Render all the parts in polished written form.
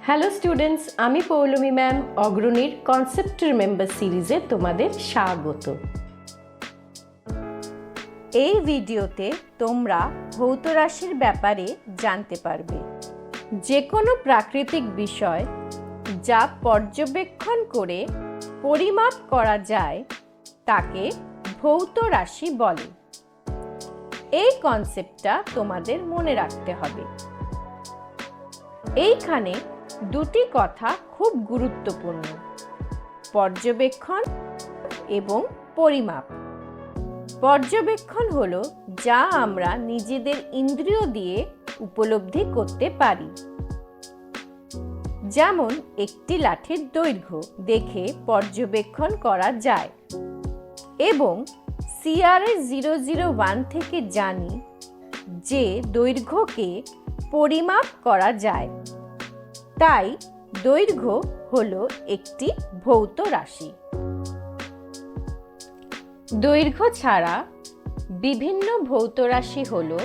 Hello students, আমি Poulami ma'am অগ্রণীর concept remember সিরিজে তোমাদের স্বাগত। এই ভিডিওতে তোমরা ভৌত রাশির ব্যাপারে জানতে পারবে। যে কোনো প্রাকৃতিক বিষয় যা পর্যবেক্ষণ করে পরিমাপ করা যায় তাকে ভৌত রাশি বলে। এই কনসেপ্টটা তোমাদের মনে রাখতে হবে। এইখানে দুটি কথা খুব গুরুত্বপূর্ণ: পর্যবেক্ষণ এবং পরিমাপ। পর্যবেক্ষণ হলো যা আমরা নিজেদের ইন্দ্রিয় দিয়ে উপলব্ধি করতে পারি। যেমন একটি লাঠির দৈর্ঘ্য দেখে পর্যবেক্ষণ করা যায় এবং CRS 001 থেকে জানি যে দৈর্ঘ্যকে পরিমাপ করা যায়। তাই দৈর্ঘ্য হলো একটি ভৌত রাশি। দৈর্ঘ্য ছাড়া বিভিন্ন ভৌত রাশি হলো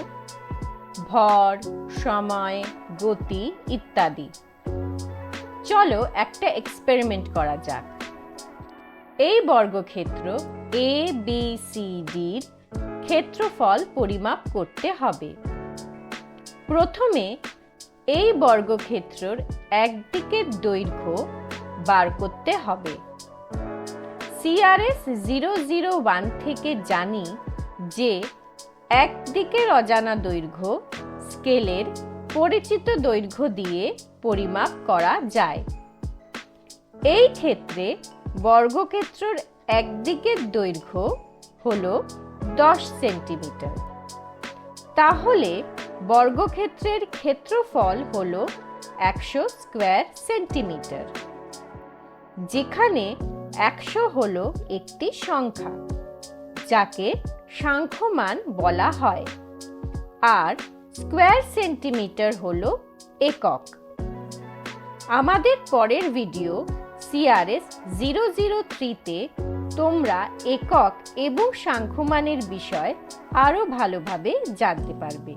ভর, সময়, গতি ইত্যাদি। চলো একটা এক্সপেরিমেন্ট করা যাক। এই বর্গক্ষেত্র ABCD এর ক্ষেত্রফল পরিমাপ করতে হবে। প্রথমে এই বর্গক্ষেত্রের একদিকের দৈর্ঘ্য বার করতে হবে। CRS 001 থেকে জানি যে একদিকের অজানা দৈর্ঘ্য স্কেলের পরিচিত দৈর্ঘ্য দিয়ে পরিমাপ করা যায়। এই ক্ষেত্রে বর্গক্ষেত্রের একদিকের দৈর্ঘ্য হলো 10 সেন্টিমিটার। তাহলে বর্গক্ষেত্রের ক্ষেত্রফল হলো 100 স্কয়ার সেন্টিমিটার, যেখানে 100 হলো একটি সংখ্যা যাকে সাংখ্যমান বলা হয়, আর স্কয়ার সেন্টিমিটার হলো একক। আমাদের পরের ভিডিও CRS 003 তে তোমরা একক এবং সাংখ্যমানের বিষয় আরো ভালোভাবে জানতে পারবে।